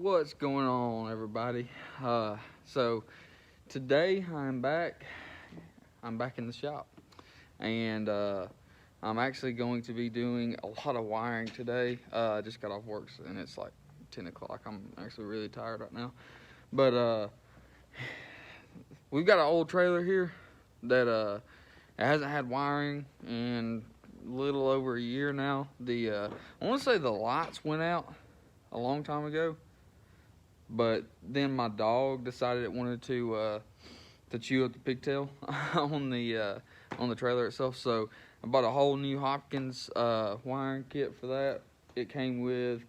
What's going on, everybody? So today I'm back in the shop, and I'm actually going to be doing a lot of wiring today. I just got off work and it's like 10 o'clock. I'm actually really tired right now, but we've got an old trailer here that it hasn't had wiring in a little over a year now. I want to say the lights went out a long time ago, but then my dog decided it wanted to chew up the pigtail on the trailer itself. So I bought a whole new Hopkins wiring kit for that. It came with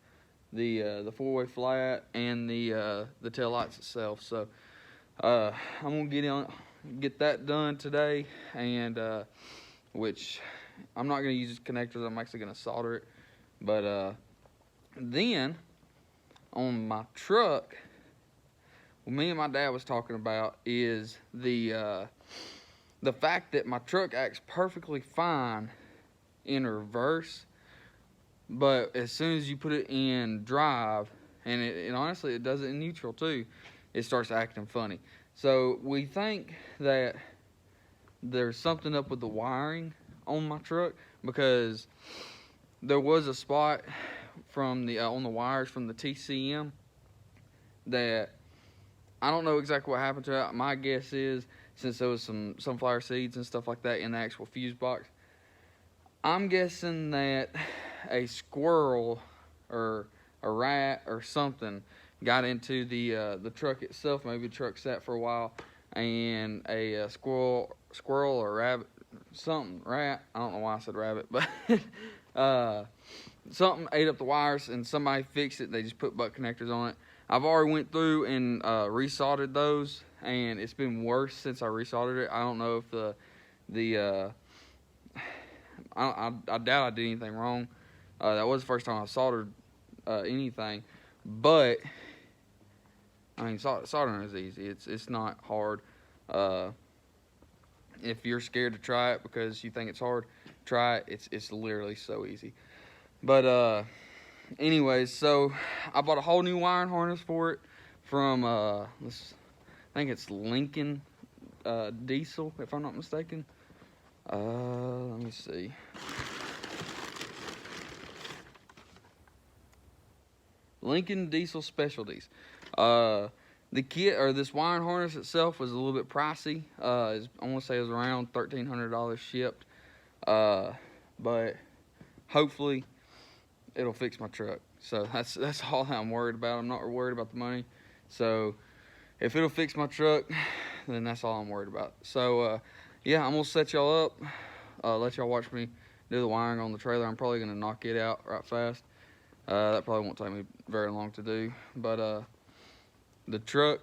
the 4-way flat and the tail lights itself. So I'm gonna get that done today, and which I'm not gonna use connectors. I'm actually gonna solder it. But then on my truck, what me and my dad was talking about is the fact that my truck acts perfectly fine in reverse, but as soon as you put it in drive, and honestly it does it in neutral too, it starts acting funny. So we think that there's something up with the wiring on my truck, because there was a spot from the on the wires from the TCM that I don't know exactly what happened to it. My guess is, since there was some sunflower seeds and stuff like that in the actual fuse box, I'm guessing that a squirrel or a rat or something got into the truck itself. Maybe the truck sat for a while, and a squirrel or rabbit, rat. I don't know why I said rabbit, but something ate up the wires, and somebody fixed it. They just put butt connectors on it. I've already went through and resoldered those, and it's been worse since I resoldered it. I don't know if I doubt I did anything wrong. That was the first time I soldered anything, but I mean, soldering is easy. It's not hard. If you're scared to try it because you think it's hard, try it. It's literally so easy. But anyways, so I bought a whole new wiring harness for it from I think it's Lincoln Diesel, if I'm not mistaken. Let me see. Lincoln Diesel Specialties. The kit, or this wiring harness itself, was a little bit pricey. I want to say it was around $1,300 shipped. But hopefully it'll fix my truck. So that's all I'm worried about. I'm not worried about the money. So if it'll fix my truck, then that's all I'm worried about. So yeah, I'm gonna set y'all up, let y'all watch me do the wiring on the trailer. I'm probably gonna knock it out right fast. That probably won't take me very long to do. But the truck,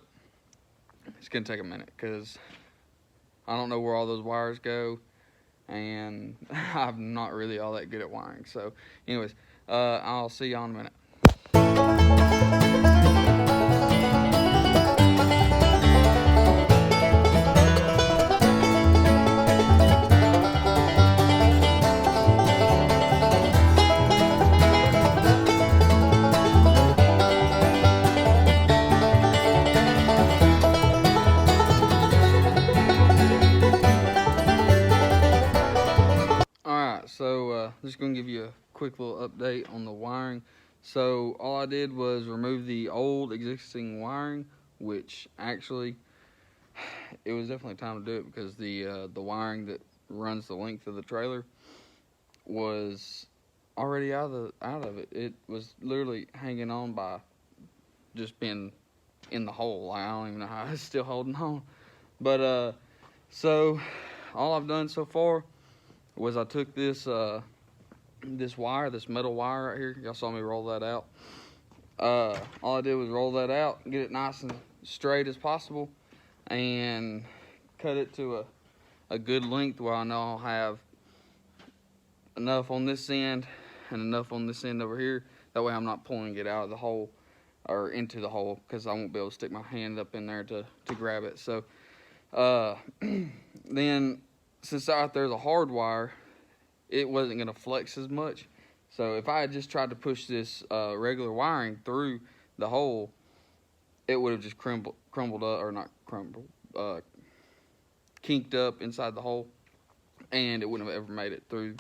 it's gonna take a minute, because I don't know where all those wires go, and I'm not really all that good at wiring. So anyways, I'll see y'all in a minute. Alright, so just going to give you a quick little update on the wiring. So all I did was remove the old existing wiring, which actually, it was definitely time to do it, because the wiring that runs the length of the trailer was already out of it. It was literally hanging on by just being in the hole. I don't even know how it's still holding on. But so all I've done so far was I took this wire, this metal wire right here. Y'all saw me roll that out. All I did was roll that out, get it nice and straight as possible, and cut it to a good length where I know I'll have enough on this end and enough on this end over here. That way I'm not pulling it out of the hole or into the hole, because I won't be able to stick my hand up in there to grab it. So then, since out there's a hard wire, it wasn't going to flex as much. So if I had just tried to push this regular wiring through the hole, it would have just crumbled up, or not crumbled, kinked up inside the hole, and it wouldn't have ever made it through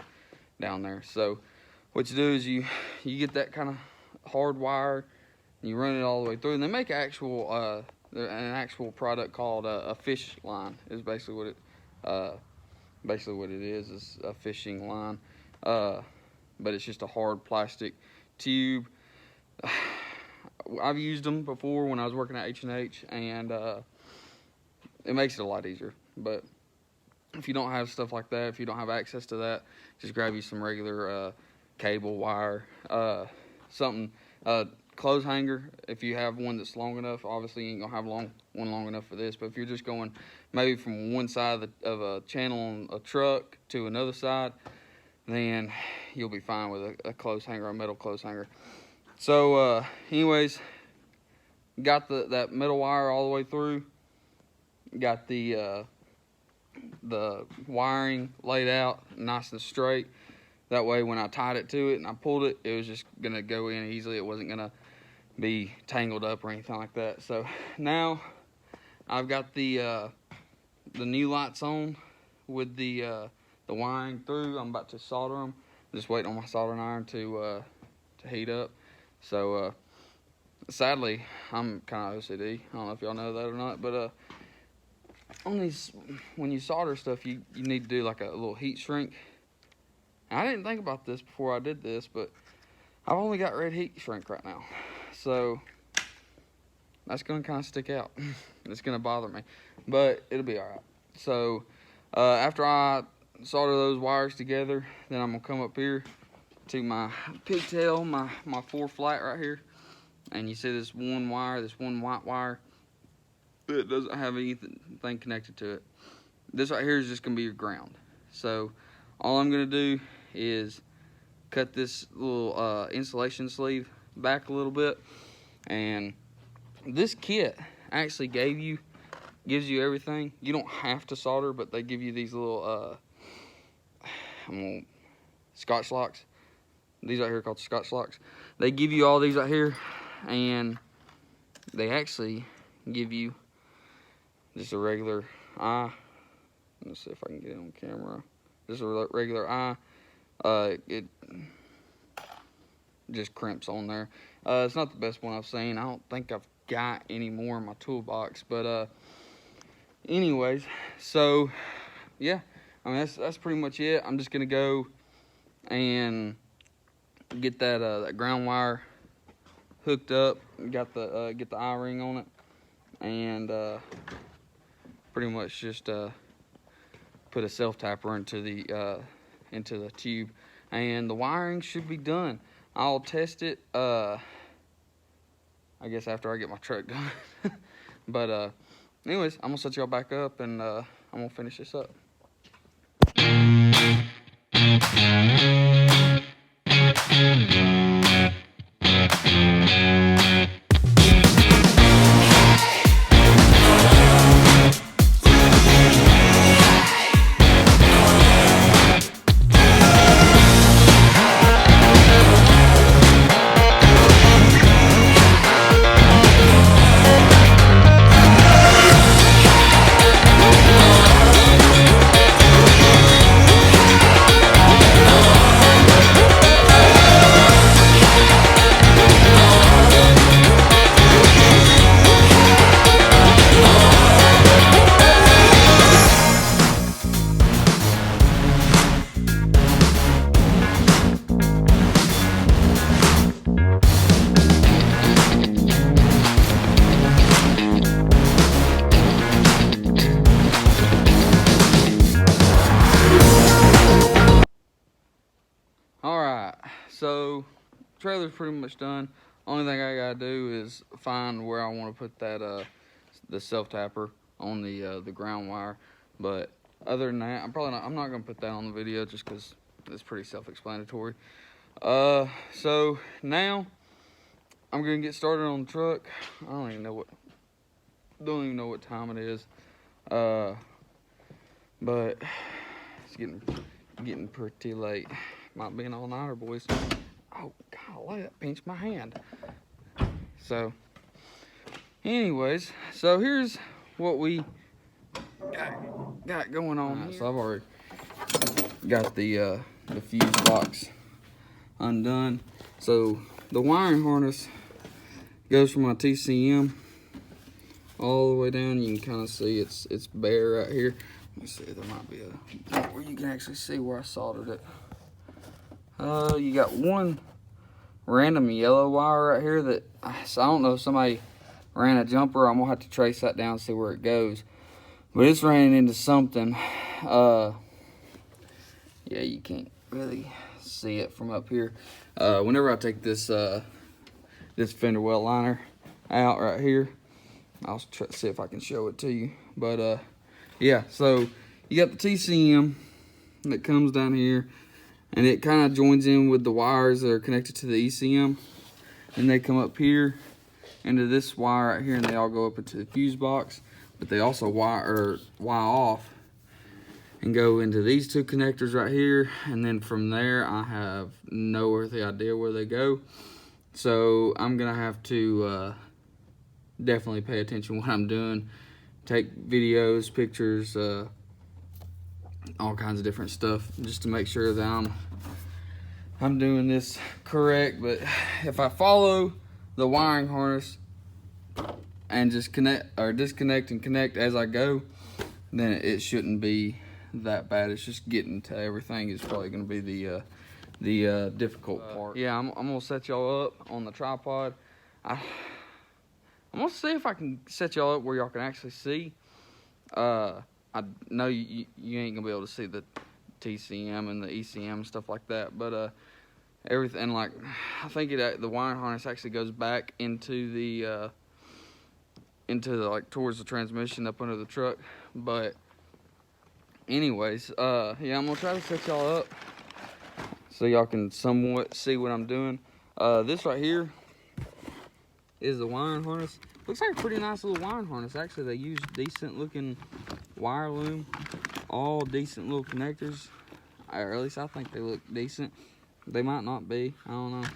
down there. So what you do is you get that kind of hard wire, and you run it all the way through. And they make an actual product called a fish line. Is basically what it is a fishing line. But it's just a hard plastic tube. I've used them before when I was working at H&H, and it makes it a lot easier. But if you don't have stuff like that, if you don't have access to that, just grab you some regular cable, wire, something, clothes hanger. If you have one that's long enough, obviously you ain't gonna have one long enough for this, but if you're just going maybe from one side of a channel on a truck to another side, then you'll be fine with a clothes hanger, a metal clothes hanger. So anyways, got that metal wire all the way through, got the wiring laid out nice and straight. That way when I tied it to it and I pulled it, it was just gonna go in easily. It wasn't gonna be tangled up or anything like that. So now I've got the new lights on with the wiring through. I'm about to solder them. Just waiting on my soldering iron to heat up. So sadly, I'm kind of OCD. I don't know if y'all know that or not, but on these, when you solder stuff, you need to do like a little heat shrink. I didn't think about this before I did this, but I've only got red heat shrink right now, so that's gonna kind of stick out. It's gonna bother me, but it'll be all right. So after I solder those wires together, then I'm gonna come up here to my pigtail, my 4 flat right here, and you see this one wire, this one white wire. It doesn't have anything connected to it. This right here is just gonna be your ground. So all I'm gonna do is cut this little insulation sleeve back a little bit, and this kit actually gives you everything. You don't have to solder, but they give you these little Scotch locks. These right here are called Scotch locks. They give you all these right here, and they actually give you just a regular eye. Let's see if I can get it on camera. Just a regular eye. It just crimps on there. It's not the best one I've seen. I don't think I've got any more in my toolbox, but anyways, so yeah, I mean that's pretty much it. I'm just gonna go and get that ground wire hooked up. Got the get the eye ring on it, and pretty much just put a self tapper into the tube, and the wiring should be done. I'll test it I guess after I get my truck done. But anyways, I'm gonna set y'all back up, and I'm gonna finish this up. So trailer's pretty much done. Only thing I gotta do is find where I want to put that the self tapper on the ground wire. But other than that, I'm not gonna put that on the video just because it's pretty self-explanatory. So now I'm gonna get started on the truck. I don't even know what time it is. But it's getting pretty late. Might be an all-nighter, boys. Oh, golly, that pinched my hand. So anyways, so here's what we got going on here. So I've already got the fuse box undone. So the wiring harness goes from my TCM all the way down. You can kind of see it's bare right here. Let me see, there might be a point where you can actually see where I soldered it. You got one random yellow wire right here that, so I don't know if somebody ran a jumper. I'm gonna have to trace that down and see where it goes. But it's running into something. Yeah, you can't really see it from up here. Whenever I take this this fender well liner out right here, I'll try to see if I can show it to you. But yeah, so you got the TCM that comes down here, and it kind of joins in with the wires that are connected to the ECM, and they come up here into this wire right here, and they all go up into the fuse box. But they also wire off and go into these two connectors right here, and then from there I have no earthly idea where they go. So I'm gonna have to definitely pay attention to what I'm doing, take videos, pictures, all kinds of different stuff, just to make sure that I'm doing this correct. But if I follow the wiring harness and just connect or disconnect and connect as I go, then it shouldn't be that bad. It's just getting to everything is probably going to be the difficult part. Yeah, I'm gonna set y'all up on the tripod. I'm gonna see if I can set y'all up where y'all can actually see. I know you ain't gonna be able to see the TCM and the ECM and stuff like that, but everything, like, I think the wiring harness actually goes back into the like towards the transmission up under the truck. But anyways, yeah, I'm gonna try to set y'all up so y'all can somewhat see what I'm doing. This right here is the wiring harness. Looks like a pretty nice little wiring harness. Actually, they use decent looking wire loom, all decent little connectors, or at least I think they look decent. They might not be, I don't know.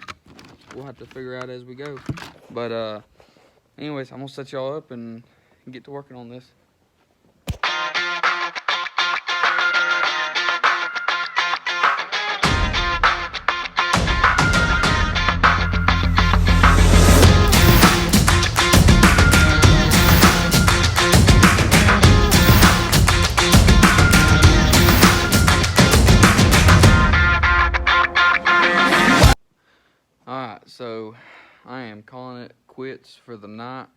We'll have to figure out as we go. But anyways, I'm gonna set y'all up and get to working on this. Alright, so I am calling it quits for the night.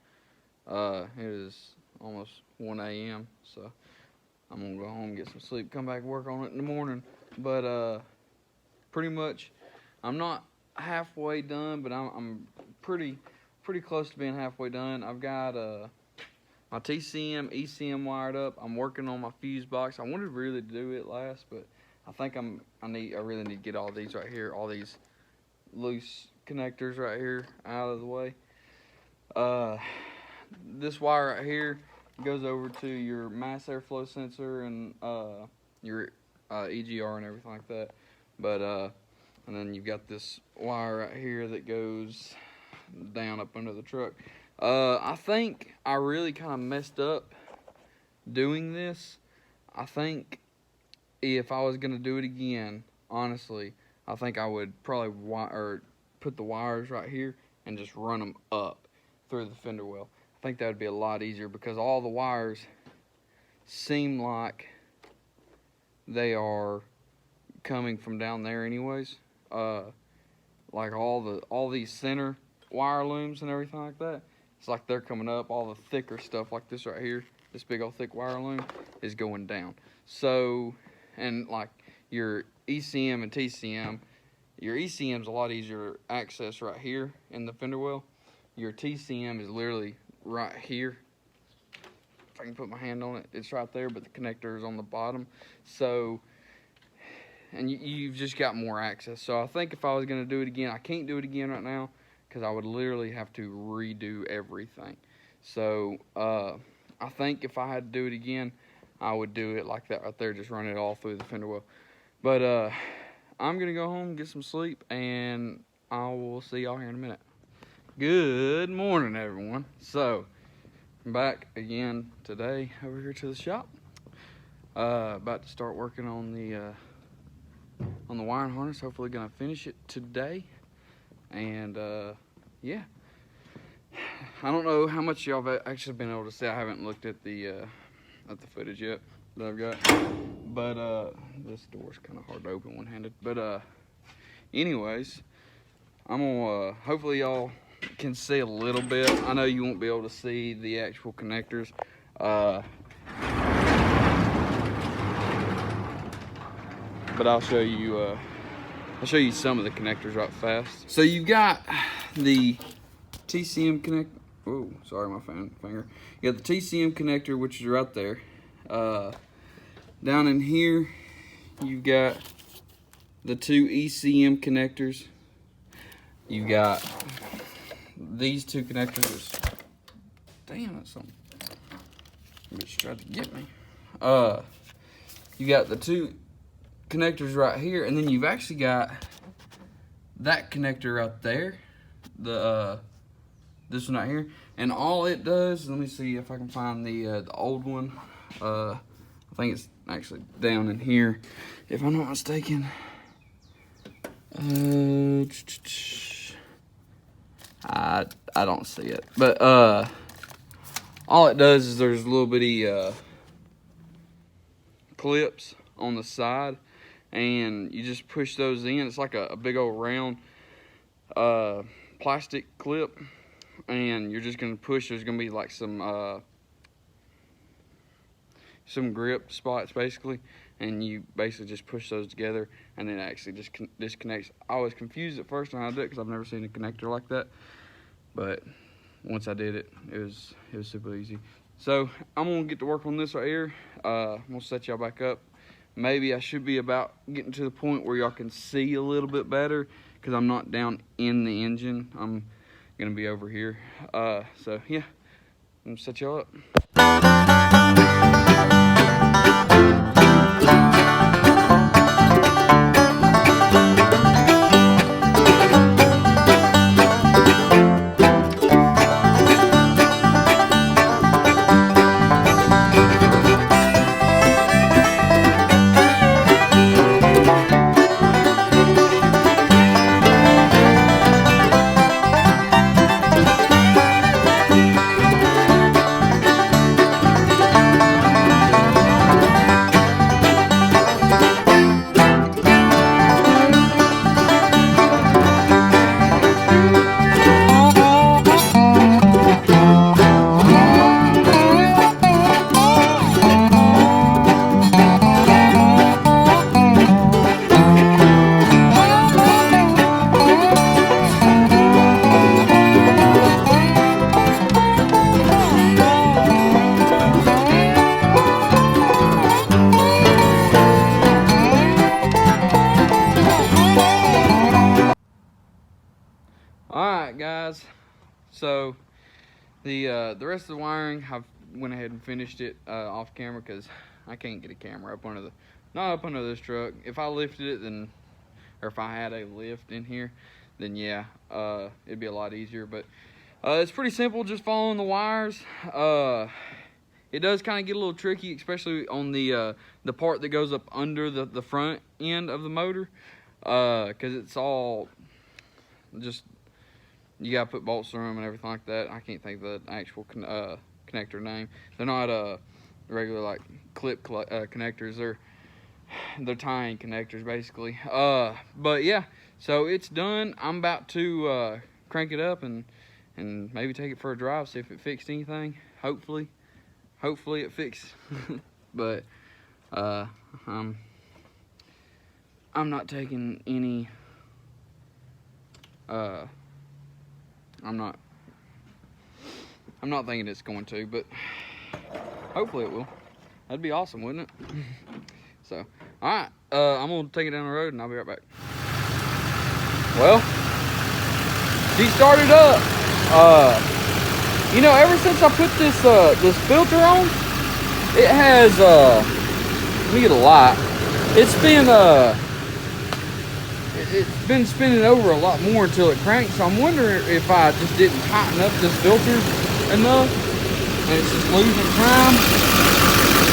It is almost 1 a.m. so I'm gonna go home, get some sleep, come back and work on it in the morning. But pretty much, I'm not halfway done, but I'm pretty close to being halfway done. I've got my TCM, ECM wired up. I'm working on my fuse box. I wanted really to do it last, but I think I really need to get all these right here, all these loose connectors right here out of the way. This wire right here goes over to your mass airflow sensor and your EGR and everything like that. But and then you've got this wire right here that goes down up under the truck. I think I really kind of messed up doing this. I think if I was gonna do it again, honestly, I think I would probably put the wires right here and just run them up through the fender well. I think that would be a lot easier because all the wires seem like they are coming from down there anyways. Like all these center wire looms and everything like that, it's like they're coming up. All the thicker stuff like this right here, this big old thick wire loom, is going down. So, and like your ECM and TCM, your ECM is a lot easier to access right here in the fender well. Your TCM is literally right here. If I can put my hand on it, it's right there, but the connector is on the bottom. So, and you've just got more access. So I think if I was gonna do it again, I can't do it again right now because I would literally have to redo everything. So I think if I had to do it again, I would do it like that right there, just run it all through the fender well. But I'm gonna go home, get some sleep, and I will see y'all here in a minute. Good morning, everyone. So, I'm back again today over here to the shop. About to start working on the wiring harness. Hopefully, gonna finish it today. And yeah, I don't know how much y'all have actually been able to see. I haven't looked at the footage yet that I've got, but this door's kind of hard to open one-handed. But anyways, I'm gonna hopefully y'all can see a little bit. I know you won't be able to see the actual connectors, but I'll show you some of the connectors right fast. So you've got the TCM connector. Oh, sorry, my finger. You got the TCM connector, which is right there. Down in here, you've got the two ECM connectors. You got these two connectors. Damn, that's something. Bitch tried to get me. You got the two connectors right here, and then you've actually got that connector right there. This one right here, and all it does. Let me see if I can find the old one. I think it's actually down in here, if I'm not mistaken. I don't see it, but all it does is there's little bitty clips on the side, and you just push those in. It's like a big old round plastic clip, and you're just gonna push. There's gonna be like some grip spots basically, and you basically just push those together, and then it actually just disconnects. I was confused at first on how to do it because I've never seen a connector like that, but once I did it, it was super easy. So I'm gonna get to work on this right here. I'm gonna set y'all back up. Maybe I should be about getting to the point where y'all can see a little bit better, because I'm not down in the engine. I'm gonna be over here. So yeah, I'm gonna set y'all up. Alright guys, so the rest of the wiring, I've went ahead and finished it off camera, because I can't get a camera up under not up under this truck. If I lifted it, then, or if I had a lift in here, then yeah, it'd be a lot easier. But it's pretty simple, just following the wires. It does kind of get a little tricky, especially on the part that goes up under the front end of the motor, because it's all just, you gotta put bolts through them and everything like that. I can't think of the actual connector name. They're not regular like clip connectors. They're tying connectors basically. But yeah, so it's done. I'm about to crank it up and maybe take it for a drive, see if it fixed anything. Hopefully it fixed. But I'm not taking any. I'm not thinking it's going to, but hopefully it will. That'd be awesome, wouldn't it? So, alright, I'm gonna take it down the road and I'll be right back. Well, she started up. You know, ever since I put this filter on, it has let me get a light. It's been it's been spinning over a lot more until it cranks. So I'm wondering if I just didn't tighten up this filter enough and it's just losing time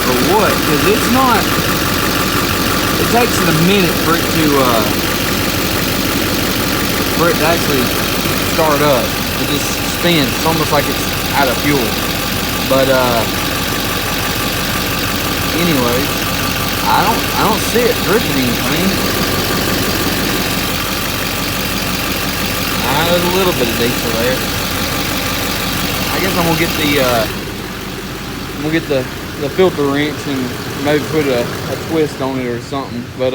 or what, because it's not, it takes it a minute for it to actually start up. It just spins. It's almost like it's out of fuel. But anyways, I don't see it dripping anything. There's a little bit of diesel there. I guess I'm gonna get the filter wrench and maybe put a twist on it or something. But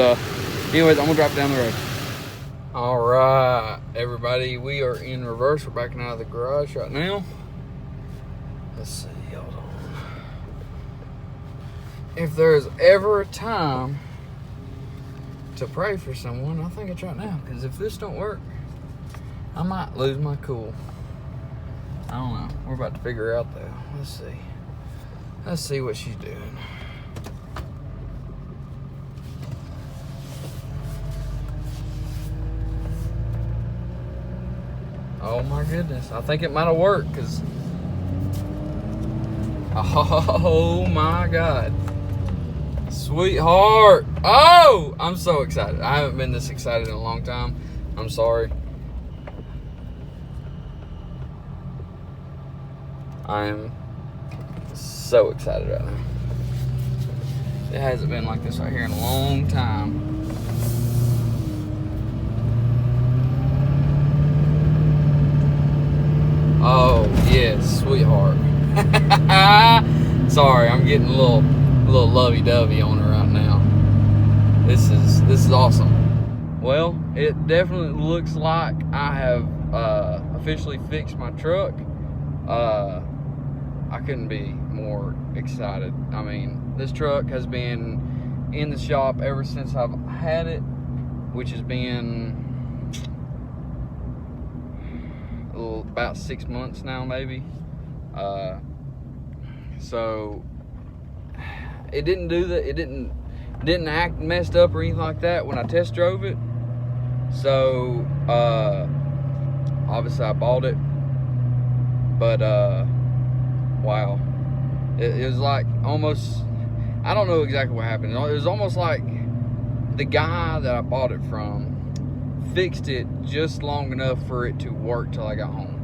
anyways, I'm gonna drop it down the road. All right, everybody, we are in reverse. We're backing out of the garage right now. Let's see, hold on. If there's ever a time to pray for someone, I think it's right now. Because if this don't work, I might lose my cool. I don't know. We're about to figure out though. Let's see. Let's see what she's doing. Oh my goodness. I think it might have worked because, oh my God. Sweetheart. Oh, I'm so excited. I haven't been this excited in a long time. I'm sorry. I am so excited right now. It hasn't been like this right here in a long time. Oh yes, sweetheart. Sorry, I'm getting a little lovey-dovey on her right now. This is awesome. Well, it definitely looks like I have officially fixed my truck. I couldn't be more excited. I mean, this truck has been in the shop ever since I've had it, which has been about 6 months now, maybe. So it didn't do that. It didn't act messed up or anything like that when I test drove it. So obviously I bought it, but wow, it was like almost, I don't know exactly what happened. It was almost like the guy that I bought it from fixed it just long enough for it to work till I got home.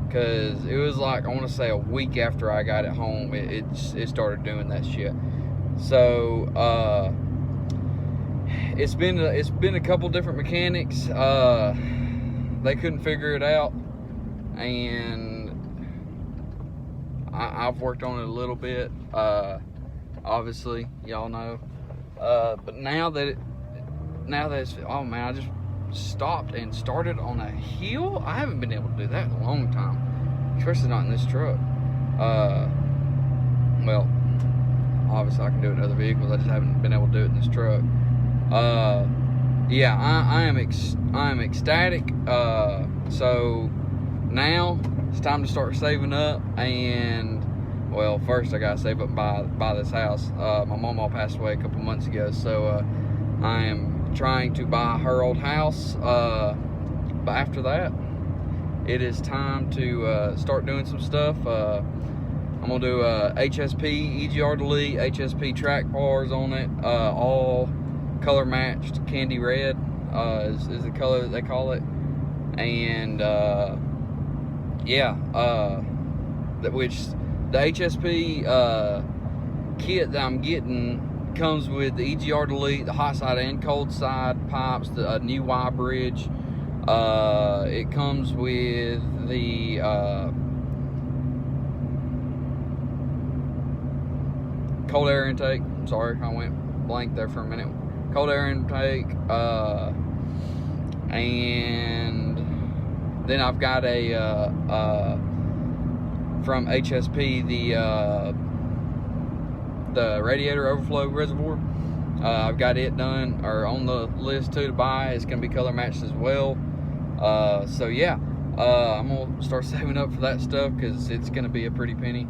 Because it was like, I want to say a week after I got it home, it started doing that shit. So it's been a couple different mechanics. They couldn't figure it out, and I've worked on it a little bit. Obviously, y'all know. But now that it's, oh man, I just stopped and started on a hill. I haven't been able to do that in a long time, especially not in this truck. Well, obviously I can do it in other vehicles. I just haven't been able to do it in this truck. Yeah, I am ecstatic. So now it's time to start saving up, and well, first I gotta save up and buy this house. My mama passed away a couple months ago, so I am trying to buy her old house, but after that it is time to start doing some stuff. I'm gonna do HSP EGR Delete, HSP track bars on it, all color matched candy red is the color that they call it. And yeah, which the HSP kit that I'm getting comes with the EGR Delete, the hot side and cold side pipes, the new Y bridge. It comes with the cold air intake. Sorry, I went blank there for a minute. Cold air intake, and then I've got a from HSP the radiator overflow reservoir. I've got it done, or on the list too to buy. It's gonna be color matched as well. So yeah, I'm gonna start saving up for that stuff because it's gonna be a pretty penny.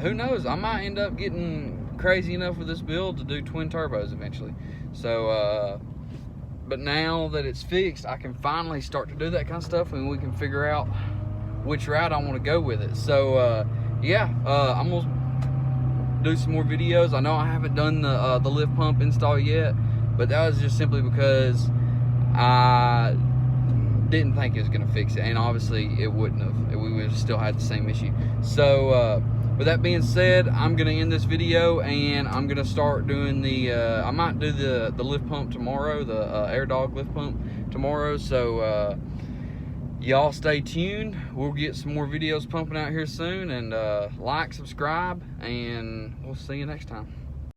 Who knows? I might end up getting crazy enough with this build to do twin turbos eventually. So But now that it's fixed, I can finally start to do that kind of stuff, and we can figure out which route I want to go with it. So yeah, I'm gonna do some more videos. I know I haven't done the lift pump install yet, but that was just simply because I didn't think it was gonna fix it, and obviously it wouldn't have. We would have still had the same issue. So with that being said, I'm gonna end this video, and I'm gonna start doing the I might do the lift pump tomorrow, the AirDog lift pump tomorrow. So y'all stay tuned. We'll get some more videos pumping out here soon, and like, subscribe, and we'll see you next time.